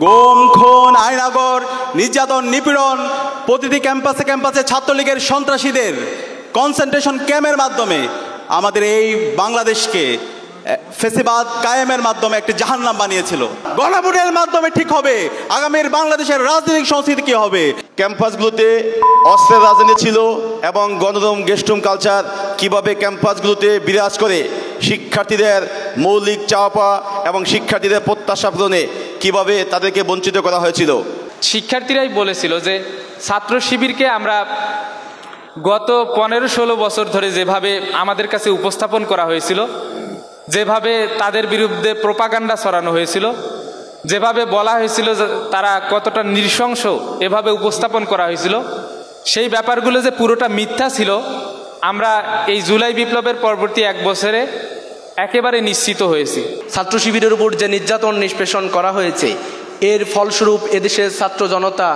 গুম, খুন, আইনাগর, নির্যাতন, নিপীড়ন, প্রতিটি ক্যাম্পাসে ক্যাম্পাসে ছাত্রলীগের সন্ত্রাসীদের কনসেন্ট্রেশন ক্যাম্পের মাধ্যমে আমাদের এই বাংলাদেশকে ফেসিবাদ কায়েমের মাধ্যমে একটি জাহান্নাম বানিয়েছিল। গণভোটের মাধ্যমে ঠিক হবে আগামীর বাংলাদেশের রাজনৈতিক সংস্কৃতি কি হবে। ক্যাম্পাসগুলোতে অস্ত্রের রাজনীতি ছিল এবং গণদম গেস্টুম কালচার কিভাবে ক্যাম্পাসগুলোতে বিরাজ করে শিক্ষার্থীদের মৌলিক চাওয়া এবং শিক্ষার্থীদের প্রত্যাশা পূরণে কিভাবে তাদেরকে বঞ্চিত করা হয়েছিল। শিক্ষার্থীরাই বলেছিল যে ছাত্র শিবিরকে আমরা গত 15-16 বছর ধরে যেভাবে আমাদের কাছে উপস্থাপন করা হয়েছিল, যেভাবে তাদের বিরুদ্ধে প্রোপাগান্ডা ছড়ানো হয়েছিল, যেভাবে বলা হয়েছিল যে তারা কতটা নৃশংস এভাবে উপস্থাপন করা হয়েছিল, সেই ব্যাপারগুলো যে পুরোটা মিথ্যা ছিল আমরা এই জুলাই বিপ্লবের পরবর্তী 1 বছরে একেবারে নিশ্চিত হয়েছি। ছাত্র শিবিরের উপর যে নির্যাতন নিষ্পেষণ করা হয়েছে এর ফলস্বরূপ এদেশের ছাত্র জনতা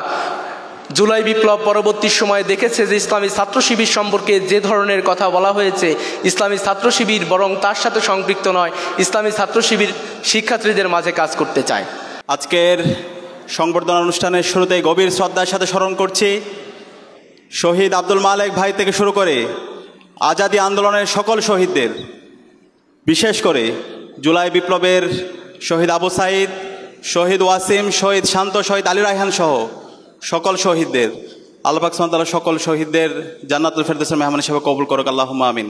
জুলাই বিপ্লব পরবর্তী সময়ে দেখেছে যে ইসলামী ছাত্র শিবির সম্পর্কে যে ধরনের কথা বলা হয়েছে, ইসলামী ছাত্র শিবির বরং তার সাথে সম্পৃক্ত নয়, ইসলামী ছাত্র শিবির শিক্ষার্থীদের মাঝে কাজ করতে চায়। আজকের সংবর্ধনা অনুষ্ঠানের শুরুতেই গভীর শ্রদ্ধার সাথে স্মরণ করছি শহীদ আব্দুল মালেক ভাই থেকে শুরু করে আজাদী আন্দোলনের সকল শহীদদের, বিশেষ করে জুলাই বিপ্লবের শহীদ আবু সাইদ, শহীদ ওয়াসিম, শহীদ শান্ত, শহীদ আলী রায়হান সহ সকল শহীদদের আল্লাহ পাক সুবহানাহু ওয়া তাআলা সকল শহীদদের জান্নাতুল ফেরদৌসের মেহমান হিসেবে কবুল করুক, আল্লাহুম্মা আমিন।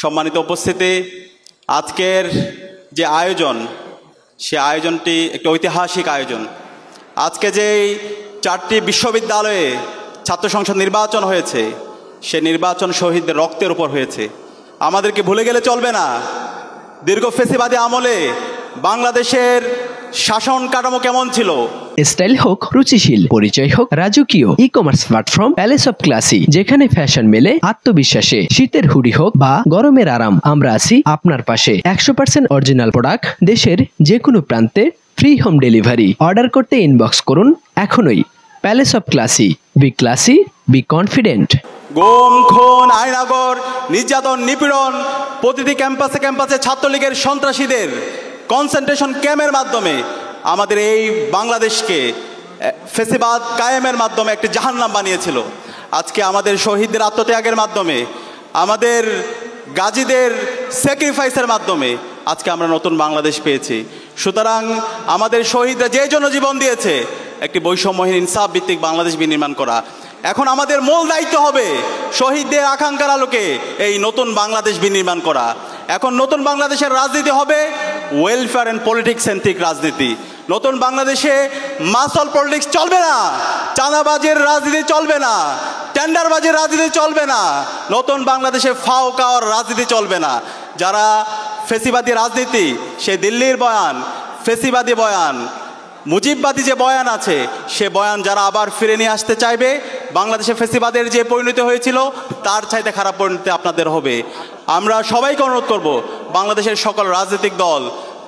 সম্মানিত উপস্থিতি, আজকের যে আয়োজন সে আয়োজনটি একটি ঐতিহাসিক আয়োজন। আজকে যেই 4টি বিশ্ববিদ্যালয়ে ছাত্র সংসদ নির্বাচন হয়েছে সে নির্বাচন শহীদদের রক্তের উপর হয়েছে। আমাদেরকে ভুলে গেলে চলবে না, দীর্ঘ ফেসিবাদী আমলে বাংলাদেশের শাসন কাঠামো কেমন ছিল। স্টাইল হোক রুচিশীল, পরিচয় হোক রাজকীয়, e commerce platform palace of classy, যেখানে ফ্যাশন মেলে আত্মবিশ্বাসে। শীতের হুডি হোক বা গরমের আরাম, আমরা আছি আপনার পাশে। 100% অরিজিনাল প্রোডাক্ট, দেশের যে কোনো প্রান্তে, ফ্রি হোম ডেলিভারি। অর্ডার করতে ইনবক্স করুন এখনই। Palace of classy, B classy, be confident. গুম, খুন, আইনাগর, নির্যাতন, নিপীড়ন, প্রতিটি ক্যাম্পাসে ক্যাম্পাসে ছাত্রলীগের সন্ত্রাসীদের কনসেন্ট্রেশন ক্যাম্পের মাধ্যমে আমাদের এই বাংলাদেশকে ফেসিবাদ কায়েমের মাধ্যমে একটি জাহান্নাম বানিয়েছিল। আজকে আমাদের শহীদদের আত্মত্যাগের মাধ্যমে, আমাদের গাজীদের স্যাক্রিফাইসের মাধ্যমে আজকে আমরা নতুন বাংলাদেশ পেয়েছি। সুতরাং আমাদের শহীদরা যে জন্য জীবন দিয়েছে একটি বৈষম্যহীন ইনসাফ ভিত্তিক বাংলাদেশ বিনির্মাণ করা। এখন আমাদের মূল দায়িত্ব হবে শহীদদের আকাঙ্ক্ষার আলোকে এই নতুন বাংলাদেশ বিনির্মাণ করা। এখন নতুন বাংলাদেশের রাজনীতি হবে ওয়েলফেয়ার অ্যান্ড পলিটিক্স সেন্ট্রিক রাজনীতি। নতুন বাংলাদেশে মাসল পলিটিক্স চলবে না, চাঁদাবাজের রাজনীতি চলবে না, টেন্ডারবাজের রাজনীতি চলবে না, নতুন বাংলাদেশে ফাও কাওয়ার রাজনীতি চলবে না। যারা ফেসিবাদী রাজনীতি, সে দিল্লির বয়ান, ফেসিবাদী বয়ান, মুজিববাদী যে বয়ান আছে সে বয়ান যারা আবার ফিরে নিয়ে আসতে চাইবে, বাংলাদেশে ফেসিবাদের যে পরিণতি হয়েছিল তার চাইতে খারাপ পরিণতি আপনাদের হবে। আমরা সবাইকে অনুরোধ করব, বাংলাদেশের সকল রাজনৈতিক দল,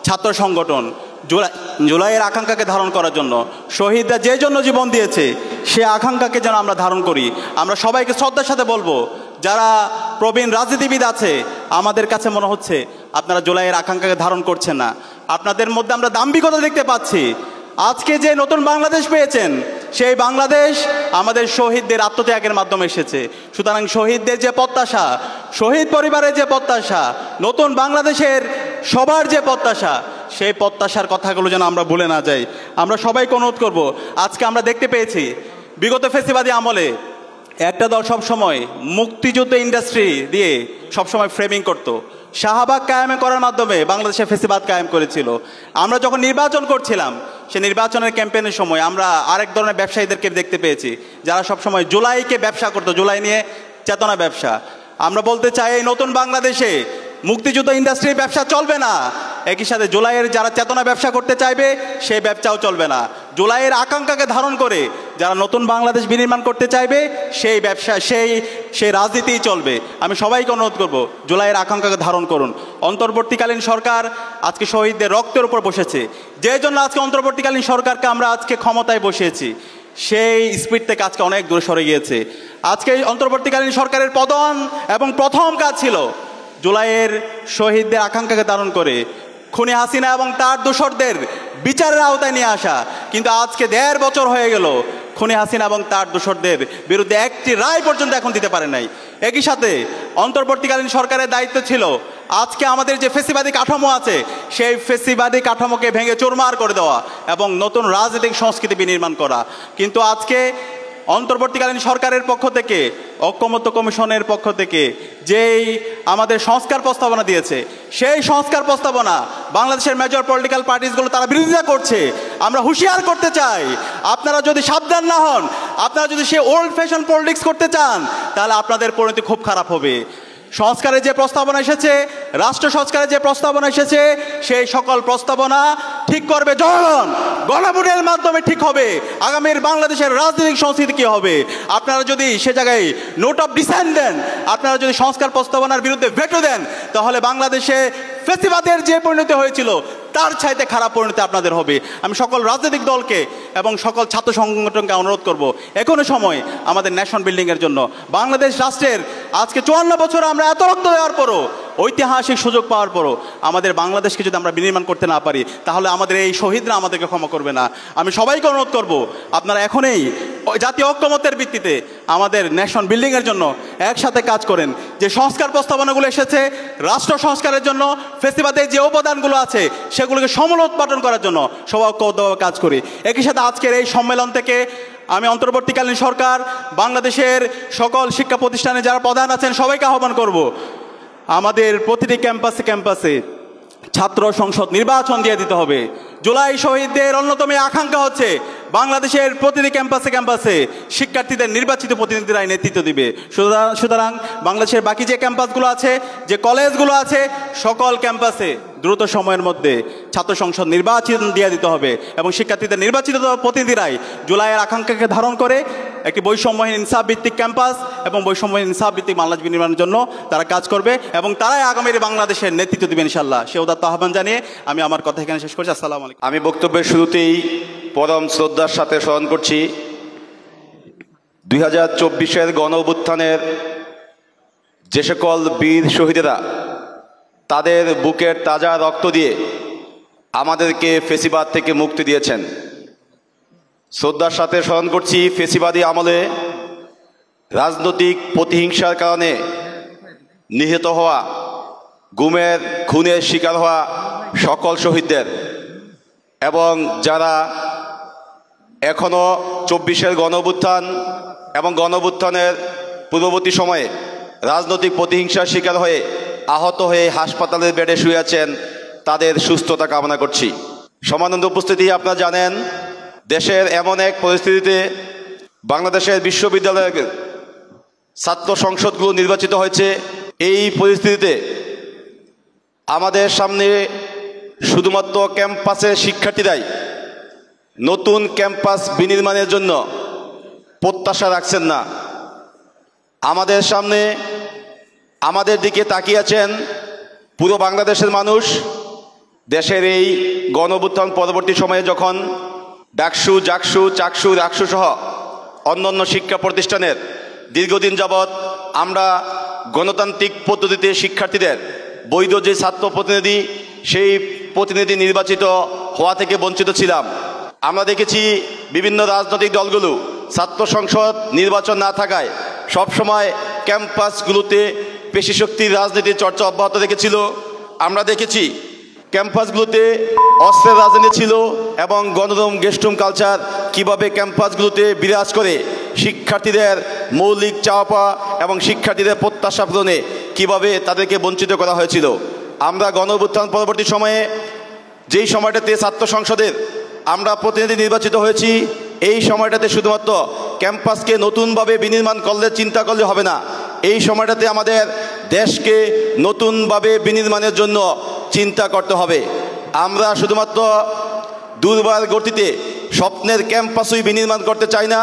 ছাত্র সংগঠন জুলাইয়ের আকাঙ্ক্ষাকে ধারণ করার জন্য, শহীদরা যে জন্য জীবন দিয়েছে সে আকাঙ্ক্ষাকে যেন আমরা ধারণ করি। আমরা সবাইকে শ্রদ্ধার সাথে বলবো, যারা প্রবীণ রাজনীতিবিদ আছে আমাদের কাছে মনে হচ্ছে আপনারা জুলাইয়ের আকাঙ্ক্ষাকে ধারণ করছেন না। আপনাদের মধ্যে আমরা দাম্ভিকতা দেখতে পাচ্ছি। আজকে যে নতুন বাংলাদেশ পেয়েছেন সেই বাংলাদেশ আমাদের শহীদদের আত্মত্যাগের মাধ্যমে এসেছে। সুতরাং শহীদদের যে প্রত্যাশা, শহীদ পরিবারের যে প্রত্যাশা, নতুন বাংলাদেশের সবার যে প্রত্যাশা, সেই প্রত্যাশার কথাগুলো যেন আমরা ভুলে না যাই। আমরা সবাইকে অনুরোধ করব, আজকে আমরা দেখতে পেয়েছি বিগত ফেসিবাদী আমলে একটা দল সবসময় মুক্তিযুদ্ধ ইন্ডাস্ট্রি দিয়ে সবসময় ফ্রেমিং করতো, শাহবাগ কায়েম করার মাধ্যমে বাংলাদেশে ফেসিবাদ কায়েম করেছিল। আমরা যখন নির্বাচন করছিলাম সে নির্বাচনের ক্যাম্পেইনের সময় আমরা আরেক ধরনের ব্যবসায়ীদেরকে দেখতে পেয়েছি যারা সবসময় জুলাইকে ব্যবসা করতো, জুলাই নিয়ে চেতনা ব্যবসা। আমরা বলতে চাই এই নতুন বাংলাদেশে মুক্তিযুদ্ধ ইন্ডাস্ট্রির ব্যবসা চলবে না, একই সাথে জুলাইয়ের যারা চেতনা ব্যবসা করতে চাইবে সেই ব্যবসাও চলবে না। জুলাইয়ের আকাঙ্ক্ষাকে ধারণ করে যারা নতুন বাংলাদেশ বিনির্মাণ করতে চাইবে সেই ব্যবসা সেই রাজনীতিই চলবে। আমি সবাইকে অনুরোধ করব, জুলাইয়ের আকাঙ্ক্ষাকে ধারণ করুন। অন্তর্বর্তীকালীন সরকার আজকে শহীদদের রক্তের উপর বসেছে, যে জন্য আজকে অন্তর্বর্তীকালীন সরকারকে আমরা আজকে ক্ষমতায় বসিয়েছি, সেই স্পিড থেকে আজকে অনেক দূরে সরে গিয়েছে। আজকে অন্তর্বর্তীকালীন সরকারের প্রধান এবং প্রথম কাজ ছিল জুলাইয়ের শহীদদের আকাঙ্ক্ষাকে ধারণ করে খুনি হাসিনা এবং তার দোসরদের বিচারের আওতায় নিয়ে আসা। কিন্তু আজকে 1.5 বছর হয়ে গেল খুনি হাসিনা এবং তার দোসরদের বিরুদ্ধে একটি রায় পর্যন্ত এখন দিতে পারে নাই। একই সাথে অন্তর্বর্তীকালীন সরকারের দায়িত্ব ছিল আজকে আমাদের যে ফেসিবাদী কাঠামো আছে সেই ফেসিবাদী কাঠামোকে ভেঙে চুরমার করে দেওয়া এবং নতুন রাজনৈতিক সংস্কৃতি বিনির্মাণ করা। কিন্তু আজকে অন্তর্বর্তীকালীন সরকারের পক্ষ থেকে, ঐকমত্য কমিশনের পক্ষ থেকে যেই আমাদের সংস্কার প্রস্তাবনা দিয়েছে, সেই সংস্কার প্রস্তাবনা বাংলাদেশের মেজর পলিটিক্যাল পার্টিসগুলো তারা বিরোধিতা করছে। আমরা হুঁশিয়ার করতে চাই, আপনারা যদি সাবধান না হন, আপনারা যদি সে ওল্ড ফ্যাশন পলিটিক্স করতে চান, তাহলে আপনাদের পরিণতি খুব খারাপ হবে। সংস্কারের যে প্রস্তাবনা এসেছে, রাষ্ট্র সংস্কারের যে প্রস্তাবনা এসেছে, সেই সকল প্রস্তাবনা ঠিক করবে জনগণ, গণভোটের মাধ্যমে ঠিক হবে আগামীর বাংলাদেশের রাজনৈতিক সংস্কৃতি কী হবে। আপনারা যদি সে জায়গায় নোট অফ ডিসেন্ট দেন, আপনারা যদি সংস্কার প্রস্তাবনার বিরুদ্ধে ভেটো দেন, তাহলে বাংলাদেশে ফেসিবাদের যে পরিণতি হয়েছিল তার চাইতে খারাপ পরিণতি আপনাদের হবে। আমি সকল রাজনৈতিক দলকে এবং সকল ছাত্র সংগঠনকে অনুরোধ করব, এখনো সময় আমাদের ন্যাশন বিল্ডিংয়ের জন্য। বাংলাদেশ রাষ্ট্রের আজকে 54 বছর আমরা এত রক্ত দেওয়ার পরও, ঐতিহাসিক সুযোগ পাওয়ার পরও আমাদের বাংলাদেশকে যদি আমরা বিনির্মাণ করতে না পারি, তাহলে আমাদের এই শহীদরা আমাদেরকে ক্ষমা করবে না। আমি সবাইকে অনুরোধ করব, আপনারা এখনই জাতীয় ঐক্যমত্যের ভিত্তিতে আমাদের ন্যাশন বিল্ডিংয়ের জন্য একসাথে কাজ করেন। যে সংস্কার প্রস্তাবনাগুলো এসেছে রাষ্ট্র সংস্কারের জন্য, ফেসিবাদের যে উপাদানগুলো আছে সেগুলোকে সমলোৎপাটন করার জন্য সবাই ঐক্যবদ্ধভাবে কাজ করি। একই সাথে আজকের এই সম্মেলন থেকে আমি অন্তর্বর্তীকালীন সরকার, বাংলাদেশের সকল শিক্ষা প্রতিষ্ঠানে যারা প্রধান আছেন সবাইকে আহ্বান করব, আমাদের প্রতিটি ক্যাম্পাসে ক্যাম্পাসে ছাত্র সংসদ নির্বাচন দিয়ে দিতে হবে। জুলাই শহীদদের অন্যতম আকাঙ্ক্ষা হচ্ছে বাংলাদেশের প্রতিটি ক্যাম্পাসে ক্যাম্পাসে শিক্ষার্থীদের নির্বাচিত প্রতিনিধিরাই নেতৃত্ব দিবে। সুতরাং বাংলাদেশের বাকি যে ক্যাম্পাসগুলো আছে, যে কলেজগুলো আছে, সকল ক্যাম্পাসে দ্রুত সময়ের মধ্যে ছাত্র সংসদ নির্বাচন দিয়ে দিতে হবে এবং শিক্ষার্থীদের নির্বাচিত প্রতিনিধিরাই জুলাইয়ের আকাঙ্ক্ষাকে ধারণ করে একটি বৈষম্যহীন ইনসাফ ভিত্তিক ক্যাম্পাস এবং বৈষম্যহীন ইনসাফ ভিত্তিক বাংলাদেশ বিনির্মাণের জন্য তারা কাজ করবে এবং তারাই আগামীর বাংলাদেশের নেতৃত্ব দেবেন ইনশাআল্লাহ। সে উদাত্ত আহ্বান জানিয়ে আমি আমার কথা এখানে শেষ করছি। আসসালামু আলাইকুম। আমি বক্তব্যের শুরুতেই পরম শ্রদ্ধার সাথে স্মরণ করছি 2024-এর গণ অভ্যুত্থানের যে সকল বীর শহীদেরা তাদের বুকের তাজা রক্ত দিয়ে আমাদেরকে ফেসিবাদ থেকে মুক্তি দিয়েছেন। শ্রদ্ধার সাথে স্মরণ করছি ফেসিবাদী আমলে রাজনৈতিক প্রতিহিংসার কারণে নিহত হওয়া, গুমের খুনের শিকার হওয়া সকল শহীদদের এবং যারা এখনও 24-এর গণ অভ্যুত্থান এবং গণ অভ্যুত্থানের পূর্ববর্তী সময়ে রাজনৈতিক প্রতিহিংসার শিকার হয়ে আহত হয়ে হাসপাতালের বেডে শুয়ে আছেন, তাদের সুস্থতা কামনা করছি। সমানন্দ উপস্থিতি, আপনারা জানেন দেশের এমন এক পরিস্থিতিতে বাংলাদেশের বিশ্ববিদ্যালয়ের ছাত্র সংসদগুলো নির্বাচিত হয়েছে। এই পরিস্থিতিতে আমাদের সামনে শুধুমাত্র ক্যাম্পাসের শিক্ষার্থীরাই নতুন ক্যাম্পাস বিনির্মাণের জন্য প্রত্যাশা রাখছেন না। আমাদের সামনে, আমাদের দিকে তাকিয়ে আছেন পুরো বাংলাদেশের মানুষ। দেশের এই গণ অভ্যুত্থান পরবর্তী সময়ে যখন ডাকসু, জাকসু, চাকসু, রাকসু সহ অন্যান্য শিক্ষা প্রতিষ্ঠানের দীর্ঘদিন যাবৎ আমরা গণতান্ত্রিক পদ্ধতিতে শিক্ষার্থীদের বৈধ যে ছাত্র প্রতিনিধি, সেই প্রতিনিধি নির্বাচিত হওয়া থেকে বঞ্চিত ছিলাম। আমরা দেখেছি বিভিন্ন রাজনৈতিক দলগুলো ছাত্র সংসদ নির্বাচন না থাকায় সবসময় ক্যাম্পাসগুলোতে পেশিশক্তির রাজনীতির চর্চা অব্যাহত রেখেছিল। আমরা দেখেছি ক্যাম্পাসগুলোতে অস্ত্রের রাজনীতি ছিল এবং গণরুম গেস্টরুম কালচার কিভাবে ক্যাম্পাসগুলোতে বিরাজ করে শিক্ষার্থীদের মৌলিক চাওয়া পাওয়া এবং শিক্ষার্থীদের প্রত্যাশা পূরণে কীভাবে তাদেরকে বঞ্চিত করা হয়েছিল। আমরা গণ অভ্যুত্থান পরবর্তী সময়ে যেই সময়টাতে ছাত্র সংসদের আমরা প্রতিনিধি নির্বাচিত হয়েছি, এই সময়টাতে শুধুমাত্র ক্যাম্পাসকে নতুনভাবে বিনির্মাণ করলে চিন্তা করলে হবে না, এই সময়টাতে আমাদের দেশকে নতুনভাবে বিনির্মাণের জন্য চিন্তা করতে হবে। আমরা শুধুমাত্র দুর্বার গতিতে স্বপ্নের ক্যাম্পাসই বিনির্মাণ করতে চাই না,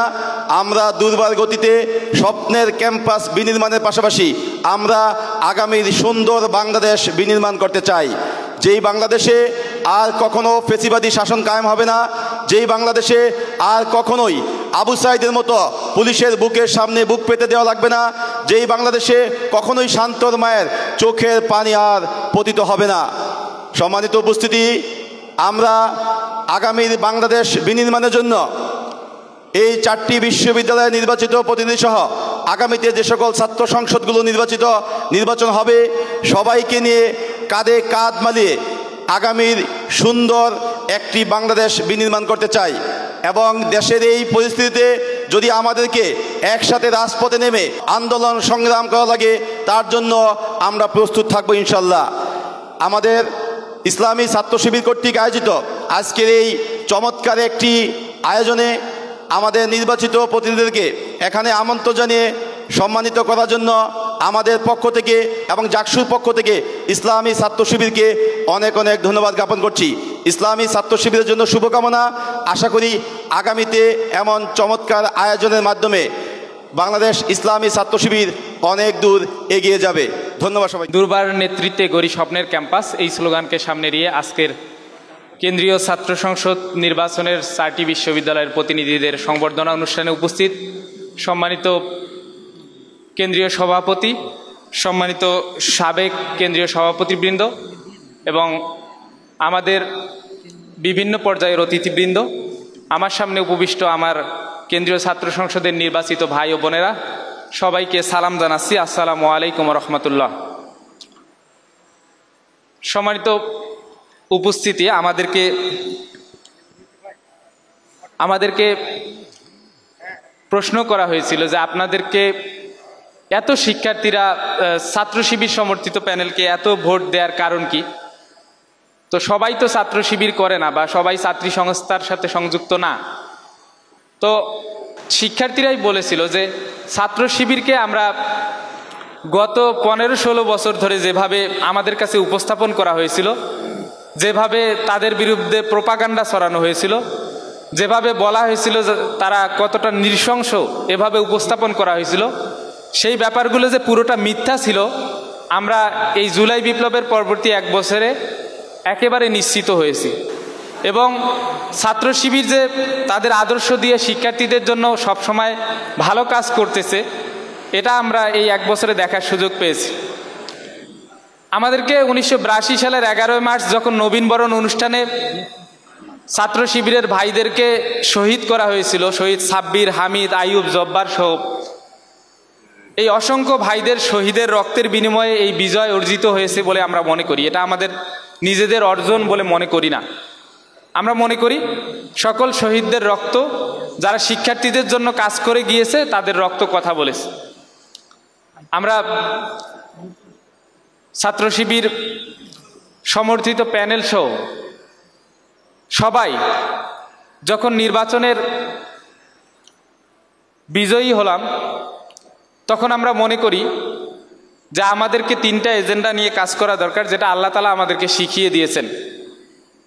আমরা দুর্বার গতিতে স্বপ্নের ক্যাম্পাস বিনির্মাণের পাশাপাশি আমরা আগামীর সুন্দর বাংলাদেশ বিনির্মাণ করতে চাই। যেই বাংলাদেশে আর কখনো ফেসিবাদী শাসন কায়েম হবে না, যেই বাংলাদেশে আর কখনোই আবু সাইদের মতো পুলিশের বুকের সামনে বুক পেতে দেওয়া লাগবে না, যেই বাংলাদেশে কখনোই শান্তর মায়ের চোখের পানি আর পতিত হবে না। সম্মানিত উপস্থিতি, আমরা আগামীর বাংলাদেশ বিনির্মাণের জন্য এই 4টি বিশ্ববিদ্যালয়ে নির্বাচিত প্রতিনিধি সহ আগামীতে যে সকল ছাত্র সংসদগুলো নির্বাচন হবে, সবাইকে নিয়ে কাঁধে কাঁধ মিলিয়ে আগামীর সুন্দর একটি বাংলাদেশ বিনির্মাণ করতে চাই। এবং দেশের এই পরিস্থিতিতে যদি আমাদেরকে একসাথে রাজপথে নেমে আন্দোলন সংগ্রাম করা লাগে, তার জন্য আমরা প্রস্তুত থাকবো ইনশাল্লাহ। আমাদের ইসলামী ছাত্র শিবির কর্তৃক আয়োজিত আজকের এই চমৎকার একটি আয়োজনে আমাদের নির্বাচিত প্রতিনিধিদেরকে এখানে আমন্ত্রণ জানিয়ে সম্মানিত করার জন্য আমাদের পক্ষ থেকে এবং জাকসুর পক্ষ থেকে ইসলামী ছাত্র শিবিরকে অনেক অনেক ধন্যবাদ জ্ঞাপন করছি। ইসলামী ছাত্র শিবিরের জন্য শুভকামনা। আশা করি আগামীতে এমন চমৎকার আয়োজনের মাধ্যমে বাংলাদেশ ইসলামী ছাত্র শিবির অনেক দূর এগিয়ে যাবে। ধন্যবাদ সবাই। দুর্বার নেতৃত্বে গড়ি স্বপ্নের ক্যাম্পাস, এই স্লোগানকে সামনে নিয়ে আজকের কেন্দ্রীয় ছাত্র সংসদ নির্বাচনের 4টি বিশ্ববিদ্যালয়ের প্রতিনিধিদের সংবর্ধনা অনুষ্ঠানে উপস্থিত সম্মানিত কেন্দ্রীয় সভাপতি, সম্মানিত সাবেক কেন্দ্রীয় সভাপতিবৃন্দ এবং আমাদের বিভিন্ন পর্যায়ের অতিথিবৃন্দ, আমার সামনে উপবিষ্ট আমার কেন্দ্রীয় ছাত্র সংসদের নির্বাচিত ভাই ও বোনেরা, সবাইকে সালাম জানাচ্ছি। আসসালামু আলাইকুম রহমতুল্লাহ। সম্মানিত উপস্থিতি, আমাদেরকে প্রশ্ন করা হয়েছিল যে আপনাদেরকে এত শিক্ষার্থীরা ছাত্র শিবির সমর্থিত প্যানেলকে এত ভোট দেওয়ার কারণ কি? তো সবাই তো ছাত্র শিবির করে না বা সবাই ছাত্রী সংস্থার সাথে সংযুক্ত না। তো শিক্ষার্থীরাই বলেছিল যে ছাত্র শিবিরকে আমরা গত 15-16 বছর ধরে যেভাবে আমাদের কাছে উপস্থাপন করা হয়েছিল, যেভাবে তাদের বিরুদ্ধে প্রোপাগান্ডা ছড়ানো হয়েছিল, যেভাবে বলা হয়েছিল যে তারা কতটা নৃশংস এভাবে উপস্থাপন করা হয়েছিল, সেই ব্যাপারগুলো যে পুরোটা মিথ্যা ছিল আমরা এই জুলাই বিপ্লবের পরবর্তী 1 বছরে একেবারে নিশ্চিত হয়েছি। এবং ছাত্র শিবির যে তাদের আদর্শ দিয়ে শিক্ষার্থীদের জন্য সবসময় ভালো কাজ করতেছে, এটা আমরা এই 1 বছরে দেখার সুযোগ পেয়েছি। আমাদেরকে 1982 সালের 11 মার্চ যখন নবীনবরণ অনুষ্ঠানে ছাত্র শিবিরের ভাইদেরকে শহীদ করা হয়েছিল, শহীদ সাব্বির, হামিদ, আইয়ুব, জব্বার সহ এই অসংখ্য ভাইদের শহীদের রক্তের বিনিময়ে এই বিজয় অর্জিত হয়েছে বলে আমরা মনে করি। এটা আমাদের নিজেদের অর্জন বলে মনে করি না। আমরা মনে করি সকল শহীদদের রক্ত, যারা শিক্ষার্থীদের জন্য কাজ করে গিয়েছে তাদের রক্ত কথা বলেছে। আমরা ছাত্র শিবির সমর্থিত প্যানেল সহ সবাই যখন নির্বাচনের বিজয়ী হলাম, তখন আমরা মনে করি যে আমাদেরকে 3টা এজেন্ডা নিয়ে কাজ করা দরকার, যেটা আল্লাহ তাআলা আমাদেরকে শিখিয়ে দিয়েছেন।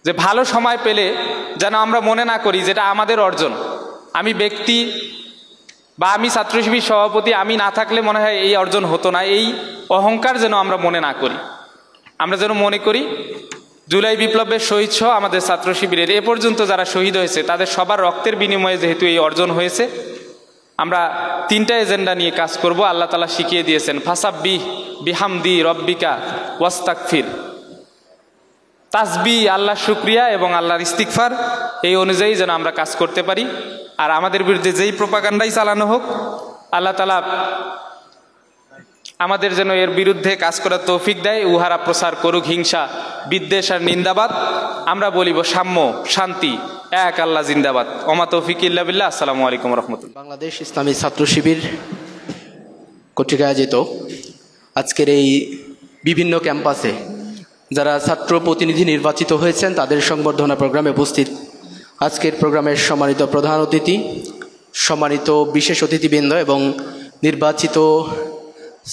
যে ভালো সময় পেলে যেন আমরা মনে না করি যেটা আমাদের অর্জন, আমি ব্যক্তি বা আমি ছাত্র শিবির সভাপতি, আমি না থাকলে মনে হয় এই অর্জন হতো না, এই অহংকার যেন আমরা মনে না করি। আমরা যেন মনে করি জুলাই বিপ্লবের শহীদ সহ আমাদের ছাত্র শিবিরের এ পর্যন্ত যারা শহীদ হয়েছে তাদের সবার রক্তের বিনিময়ে যেহেতু এই অর্জন হয়েছে, আমরা 3টা এজেন্ডা নিয়ে কাজ করব। আল্লাহ তাআলা শিখিয়ে দিয়েছেন ফাসাব্বিহ বিহামদি রব্বিকা ওয়াস্তাগফির, তাসবিহ, আল্লাহর শুকরিয়া এবং আল্লাহর ইস্তিগফার, এই অনুযায়ী যেন আমরা কাজ করতে পারি। আর আমাদের বিরুদ্ধে যেই প্রোপাগান্ডাই চালানো হোক, আল্লাহ তাআলা আমাদের যেন এর বিরুদ্ধে কাজ করার তৌফিক দেয়। উহারা প্রচার করুক হিংসা, বিদ্বেষ আর নিন্দাবাদ, আমরা বলিব সাম্য, শান্তি, এক আল্লাহ জিন্দাবাদ। ওমা তৌফিক ইল্লা বিল্লাহ। আসসালামু আলাইকুম রহমতুল্লাহ। বাংলাদেশ ইসলামী ছাত্র শিবির কর্তৃক আয়োজিত আজকের এই বিভিন্ন ক্যাম্পাসে যারা ছাত্র প্রতিনিধি নির্বাচিত হয়েছেন তাদের সংবর্ধনা প্রোগ্রামে উপস্থিত আজকের প্রোগ্রামের সম্মানিত প্রধান অতিথি, সম্মানিত বিশেষ অতিথিবৃন্দ এবং নির্বাচিত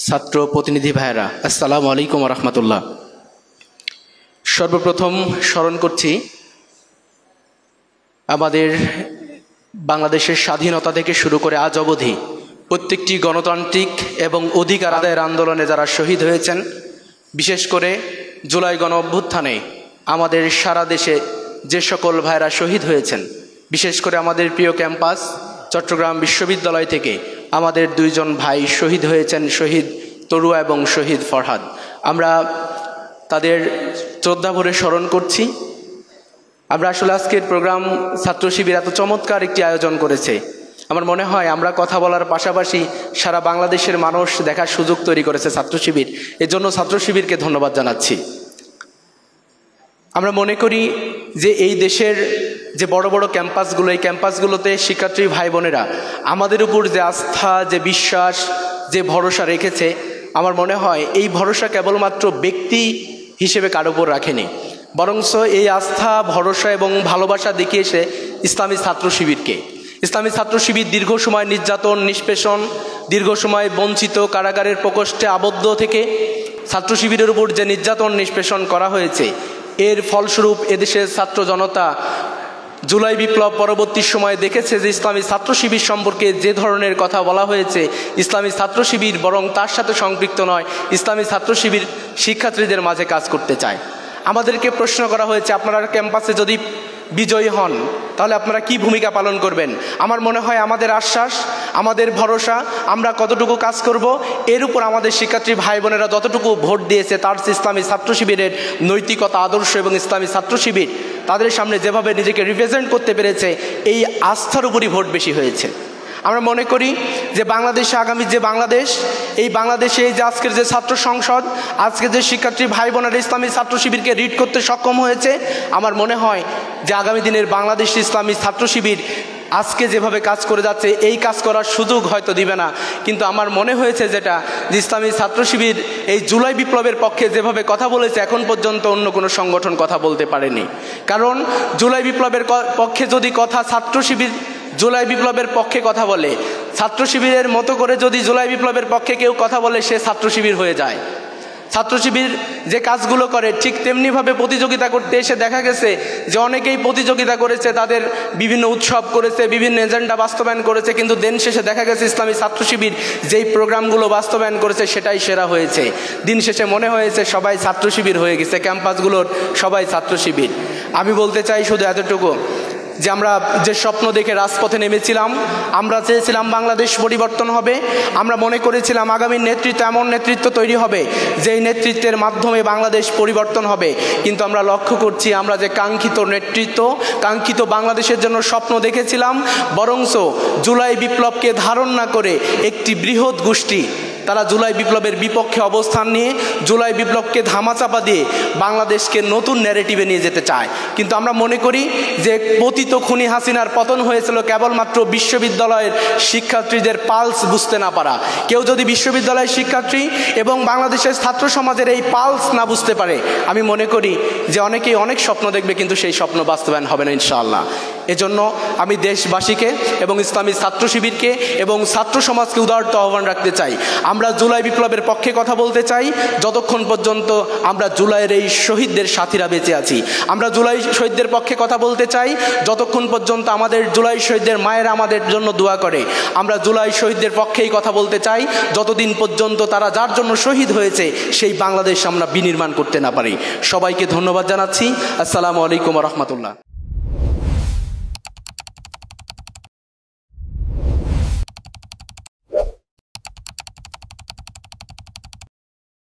ছাত্র প্রতিনিধি ভাইয়েরা, আসসালামু আলাইকুম রহমতুল্লাহ। সর্বপ্রথম স্মরণ করছি আমাদের বাংলাদেশের স্বাধীনতা থেকে শুরু করে আজ অবধি প্রত্যেকটি গণতান্ত্রিক এবং অধিকার আদায়ের আন্দোলনে যারা শহীদ হয়েছেন, বিশেষ করে জুলাই গণ অভ্যুত্থানে আমাদের সারা দেশে যে সকল ভাইরা শহীদ হয়েছেন, বিশেষ করে আমাদের প্রিয় ক্যাম্পাস চট্টগ্রাম বিশ্ববিদ্যালয় থেকে আমাদের 2 জন ভাই শহীদ হয়েছেন, শহীদ তরুয়া এবং শহীদ ফরহাদ। আমরা তাদের শ্রদ্ধা ভরে স্মরণ করছি। আমরা আসলে আজকের প্রোগ্রাম ছাত্র শিবির এত চমৎকার একটি আয়োজন করেছে। আমার মনে হয় আমরা কথা বলার পাশাপাশি সারা বাংলাদেশের মানুষ দেখার সুযোগ তৈরি করেছে ছাত্র শিবির। এজন্য ছাত্র শিবিরকে ধন্যবাদ জানাচ্ছি। আমরা মনে করি যে এই দেশের যে বড় বড় ক্যাম্পাসগুলো, এই ক্যাম্পাসগুলোতে শিক্ষার্থী ভাই বোনেরা আমাদের উপর যে আস্থা, যে বিশ্বাস, যে ভরসা রেখেছে, আমার মনে হয় এই ভরসা কেবলমাত্র ব্যক্তি হিসেবে কারো উপর রাখেনি, বরঞ্চ এই আস্থা, ভরসা এবং ভালোবাসা দেখিয়েছে ইসলামী ছাত্র শিবিরকে। ইসলামী ছাত্র শিবির দীর্ঘ সময় নির্যাতন, নিষ্পেষণ, দীর্ঘ সময় বঞ্চিত, কারাগারের প্রকোষ্ঠে আবদ্ধ থেকে ছাত্র শিবিরের উপর যে নির্যাতন, নিষ্পেষণ করা হয়েছে, এর ফলস্বরূপ এদেশের ছাত্র জনতা জুলাই বিপ্লব পরবর্তী সময়ে দেখেছে যে ইসলামী ছাত্র শিবির সম্পর্কে যে ধরনের কথা বলা হয়েছে, ইসলামী ছাত্র শিবির বরং তার সাথে সম্পৃক্ত নয়, ইসলামী ছাত্র শিবির শিক্ষার্থীদের মাঝে কাজ করতে চায়। আমাদেরকে প্রশ্ন করা হয়েছে, আপনারা ক্যাম্পাসে যদি বিজয়ী হন তাহলে আপনারা কি ভূমিকা পালন করবেন? আমার মনে হয় আমাদের আশ্বাস, আমাদের ভরসা, আমরা কতটুকু কাজ করব এর উপর আমাদের শিক্ষার্থী ভাই বোনেরা যতটুকু ভোট দিয়েছে, তার ইসলামী ছাত্র শিবিরের নৈতিকতা, আদর্শ এবং ইসলামী ছাত্র শিবির তাদের সামনে যেভাবে নিজেকে রিপ্রেজেন্ট করতে পেরেছে, এই আস্থার উপরই ভোট বেশি হয়েছে। আমরা মনে করি যে বাংলাদেশে আগামী যে বাংলাদেশ, এই বাংলাদেশে এই যে আজকের যে ছাত্র সংসদ, আজকে যে শিক্ষার্থী ভাই বোনেরা ইসলামী ছাত্র শিবিরকে রিড করতে সক্ষম হয়েছে, আমার মনে হয় যে আগামী দিনের বাংলাদেশ ইসলামী ছাত্র শিবির আজকে যেভাবে কাজ করে যাচ্ছে, এই কাজ করার সুযোগ হয়তো দিবে না, কিন্তু আমার মনে হয়েছে যেটা যে ইসলামী ছাত্র শিবির এই জুলাই বিপ্লবের পক্ষে যেভাবে কথা বলেছে, এখন পর্যন্ত অন্য কোনো সংগঠন কথা বলতে পারেনি। কারণ জুলাই বিপ্লবের পক্ষে যদি কথা ছাত্র শিবির জুলাই বিপ্লবের পক্ষে কথা বলে, ছাত্র শিবিরের মতো করে যদি জুলাই বিপ্লবের পক্ষে কেউ কথা বলে, সে ছাত্র শিবির হয়ে যায়। ছাত্র শিবির যে কাজগুলো করে ঠিক তেমনিভাবে প্রতিযোগিতা করতে এসে দেখা গেছে যে অনেকেই প্রতিযোগিতা করেছে, তাদের বিভিন্ন উৎসব করেছে, বিভিন্ন এজেন্ডা বাস্তবায়ন করেছে, কিন্তু দিন শেষে দেখা গেছে ইসলামী ছাত্র শিবির যেই প্রোগ্রামগুলো বাস্তবায়ন করেছে সেটাই সেরা হয়েছে। দিন শেষে মনে হয়েছে সবাই ছাত্র শিবির হয়ে গেছে, ক্যাম্পাসগুলোর সবাই ছাত্র শিবির। আমি বলতে চাই শুধু এতটুকু যে আমরা যে স্বপ্ন দেখে রাজপথে নেমেছিলাম, আমরা চেয়েছিলাম বাংলাদেশ পরিবর্তন হবে, আমরা মনে করেছিলাম আগামী নেতৃত্ব এমন নেতৃত্ব তৈরি হবে যেই নেতৃত্বের মাধ্যমে বাংলাদেশ পরিবর্তন হবে। কিন্তু আমরা লক্ষ্য করছি আমরা যে কাঙ্ক্ষিত নেতৃত্ব, কাঙ্ক্ষিত বাংলাদেশের জন্য স্বপ্ন দেখেছিলাম, বরঞ্চ জুলাই বিপ্লবকে ধারণ না করে একটি বৃহৎ গোষ্ঠী তারা জুলাই বিপ্লবের বিপক্ষে অবস্থান নিয়ে জুলাই বিপ্লবকে ধামাচাপা দিয়ে বাংলাদেশকে নতুন ন্যারেটিভে নিয়ে যেতে চায়। কিন্তু আমরা মনে করি যে পতিত খুনি হাসিনার পতন হয়েছিল কেবলমাত্র বিশ্ববিদ্যালয়ের শিক্ষার্থীদের পালস বুঝতে না পারা। কেউ যদি বিশ্ববিদ্যালয়ের শিক্ষার্থী এবং বাংলাদেশের ছাত্র সমাজের এই পালস না বুঝতে পারে, আমি মনে করি যে অনেকেই অনেক স্বপ্ন দেখবে, কিন্তু সেই স্বপ্ন বাস্তবায়ন হবে না ইনশাআল্লাহ। এজন্য আমি দেশবাসীকে এবং ইসলামী ছাত্র শিবিরকে এবং ছাত্র সমাজকে উদারত আহ্বান রাখতে চাই, আমরা জুলাই বিপ্লবের পক্ষে কথা বলতে চাই যতক্ষণ পর্যন্ত আমরা জুলাইয়ের এই শহীদদের সাথীরা বেঁচে আছি। আমরা জুলাই শহীদদের পক্ষে কথা বলতে চাই যতক্ষণ পর্যন্ত আমাদের জুলাই শহীদদের মায়েরা আমাদের জন্য দোয়া করে। আমরা জুলাই শহীদদের পক্ষেই কথা বলতে চাই যতদিন পর্যন্ত তারা যার জন্য শহীদ হয়েছে সেই বাংলাদেশ আমরা বিনির্মাণ করতে না পারি। সবাইকে ধন্যবাদ জানাচ্ছি। আসসালামু আলাইকুম ওয়া রাহমাতুল্লাহ।